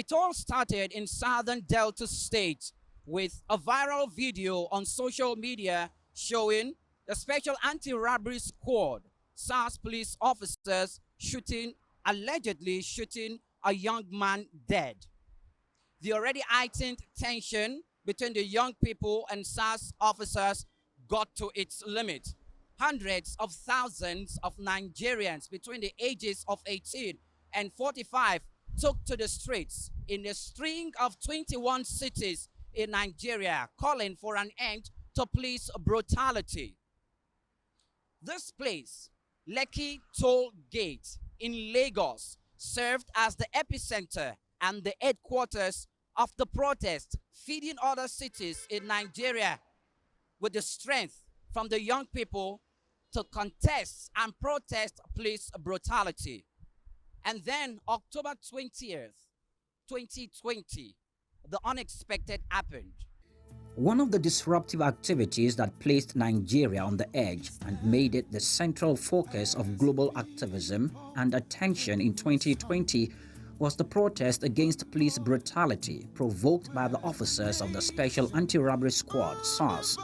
It all started in southern Delta State with a viral video on social media showing the Special Anti-Robbery Squad, SARS police officers allegedly shooting a young man dead. The already heightened tension between the young people and SARS officers got to its limit. Hundreds of thousands of Nigerians between the ages of 18 and 45 took to the streets in a string of 21 cities in Nigeria, calling for an end to police brutality. This place, Lekki Toll Gate in Lagos, served as the epicenter and the headquarters of the protest, feeding other cities in Nigeria with the strength from the young people to contest and protest police brutality. And then October 20th, 2020, the unexpected happened. One of the disruptive activities that placed Nigeria on the edge and made it the central focus of global activism and attention in 2020 was the protest against police brutality provoked by the officers of the Special Anti-Robbery Squad, SARS,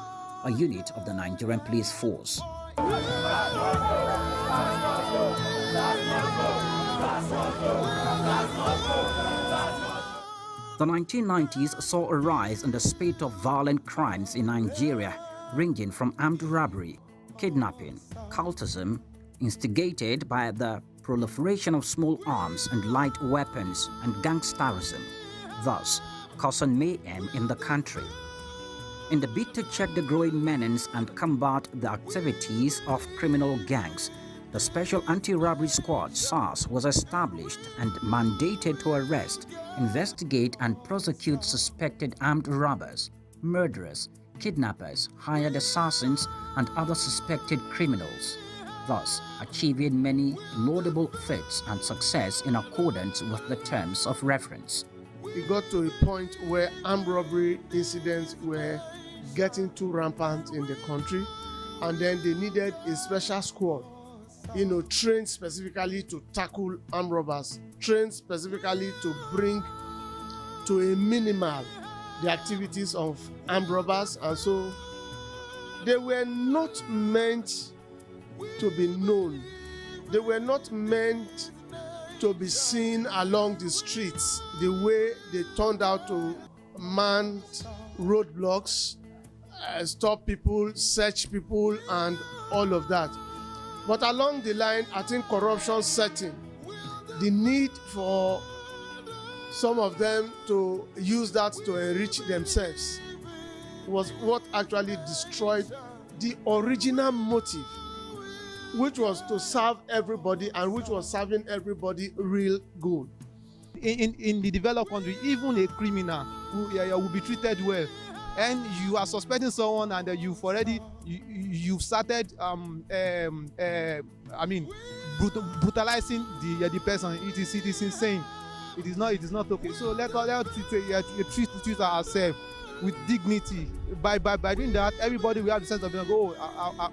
a unit of the Nigerian police force. The 1990s saw a rise in the spate of violent crimes in Nigeria, ranging from armed robbery, kidnapping, cultism, instigated by the proliferation of small arms and light weapons, and gangsterism, thus causing mayhem in the country. In the bid to check the growing menace and combat the activities of criminal gangs, the Special Anti-Robbery Squad, SARS, was established and mandated to arrest, investigate and prosecute suspected armed robbers, murderers, kidnappers, hired assassins and other suspected criminals, thus achieving many laudable feats and success in accordance with the terms of reference. It got to a point where armed robbery incidents were getting too rampant in the country, and then they needed a special squad, trained specifically to tackle armed robbers, trained specifically to bring to a minimal the activities of armed robbers. And so they were not meant to be known. They were not meant to be seen along the streets the way they turned out to man roadblocks, stop people, search people, and all of that. But along the line, I think corruption set in. The need for some of them to use that to enrich themselves was what actually destroyed the original motive, which was to serve everybody and which was serving everybody real good. In the developed country, even a criminal will be treated well. And you are suspecting someone, and you've started brutalizing the person. It is insane. It is not okay. So let's treat ourselves with dignity. By doing that, everybody will have the sense of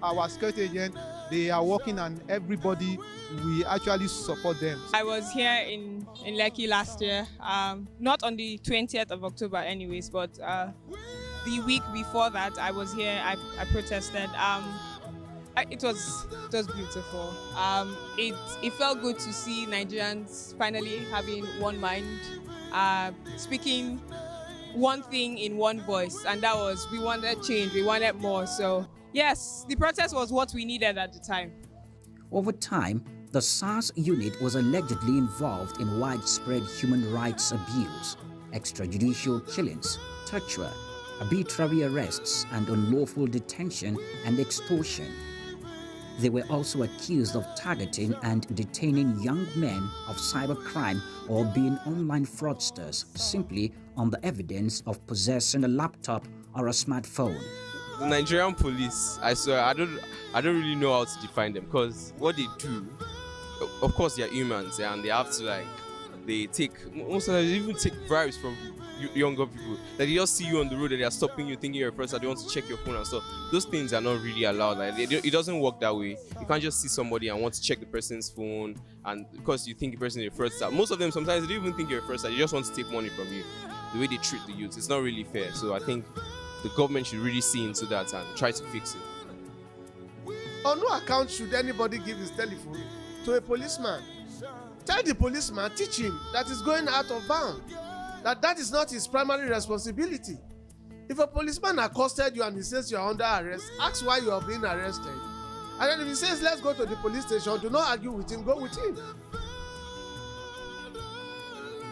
our security agent, they are working, and everybody we actually support them. I was here in Lekki last year, not on the 20th of October anyways, but the week before that I was here. I protested. It was beautiful. It felt good to see Nigerians finally having one mind, speaking one thing in one voice, and that was we wanted change, we wanted more. So yes, the protest was what we needed at the time. Over time, the SARS unit was allegedly involved in widespread human rights abuse, extrajudicial killings, torture, arbitrary arrests, and unlawful detention and extortion. They were also accused of targeting and detaining young men of cybercrime or being online fraudsters simply on the evidence of possessing a laptop or a smartphone. The Nigerian police, I swear, I don't really know how to define them, because what they do, of course, they are humans, and they have to they take, most of them even take bribes from younger people, that they just see you on the road and they are stopping you thinking you're a fraudster, they want to check your phone and stuff. Those things are not really allowed. Like it doesn't work that way. You can't just see somebody and want to check the person's phone, and because you think the person is a fraudster. Most of them sometimes they don't even think you're a fraudster, they just want to take money from you. The way they treat the youth, it's not really fair. So I think the government should really see into that and try to fix it. On no account should anybody give his telephone to a policeman. Tell the policeman, teach him that he's going out of bound, that is not his primary responsibility. If a policeman accosted you and he says you are under arrest, ask why you are being arrested. And then if he says let's go to the police station, do not argue with him, go with him.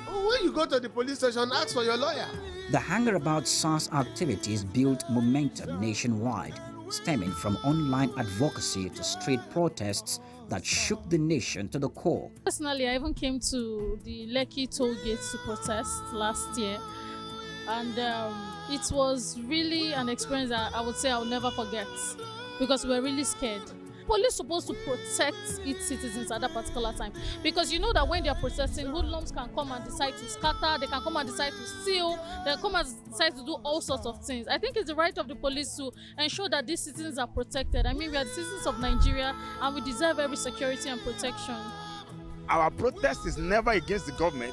When you go to the police station, ask for your lawyer. The hangar about SARS activities built momentum nationwide, stemming from online advocacy to street protests that shook the nation to the core. Personally, I even came to the Lekki toll gate to protest last year, and it was really an experience that I would say I'll never forget, because we were really scared. Police supposed to protect its citizens at that particular time, because you know that when they are protesting, hoodlums can come and decide to scatter, they can come and decide to steal, they can come and decide to do all sorts of things. I think it's the right of the police to ensure that these citizens are protected. I mean, we are the citizens of Nigeria and we deserve every security and protection. Our protest is never against the government,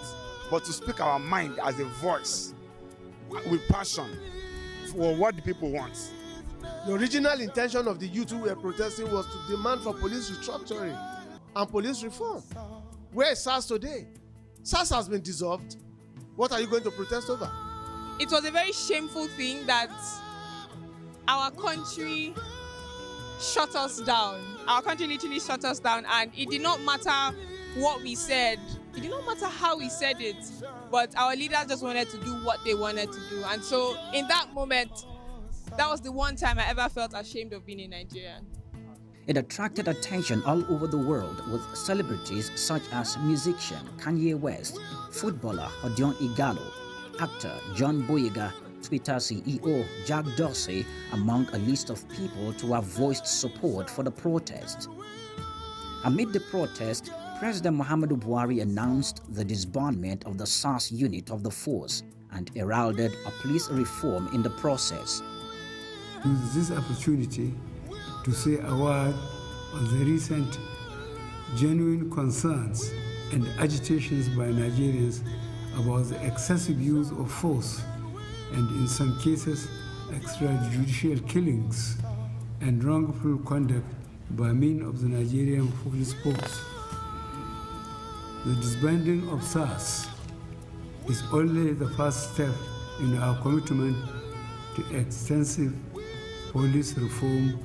but to speak our mind as a voice with passion for what the people want. The original intention of the youth who were protesting was to demand for police restructuring and police reform. Where is SARS today? SARS has been dissolved. What are you going to protest over? It was a very shameful thing that our country shut us down. Our country literally shut us down, and it did not matter what we said. It did not matter how we said it, but our leaders just wanted to do what they wanted to do. And so in that moment, that was the one time I ever felt ashamed of being a Nigerian. It attracted attention all over the world, with celebrities such as musician Kanye West, footballer Odion Igalo, actor John Boyega, Twitter CEO Jack Dorsey among a list of people to have voiced support for the protest. Amid the protest, President Muhammadu Buhari announced the disbandment of the SARS unit of the force and heralded a police reform in the process. Use this opportunity to say a word on the recent genuine concerns and agitations by Nigerians about the excessive use of force and, in some cases, extrajudicial killings and wrongful conduct by men of the Nigerian police force. The disbanding of SARS is only the first step in our commitment to extensive police reform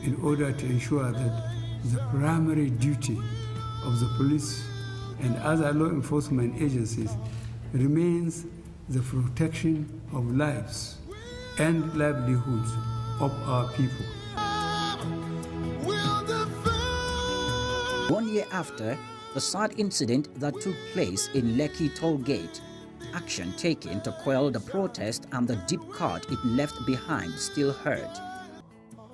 in order to ensure that the primary duty of the police and other law enforcement agencies remains the protection of lives and livelihoods of our people. 1 year after the sad incident that took place in Lekki toll gate, action taken to quell the protest and the deep cut it left behind still hurt.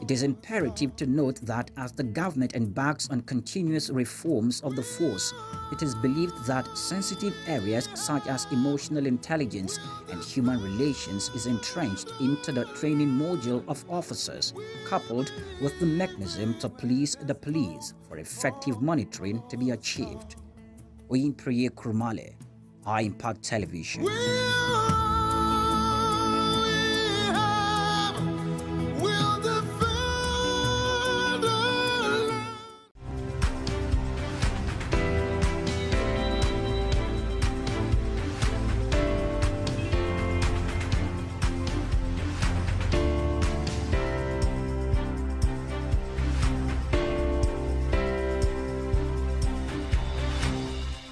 It is imperative to note that as the government embarks on continuous reforms of the force, it is believed that sensitive areas such as emotional intelligence and human relations is entrenched into the training module of officers, coupled with the mechanism to police the police for effective monitoring to be achieved. Oyinpreye Krumale, High Impact Television.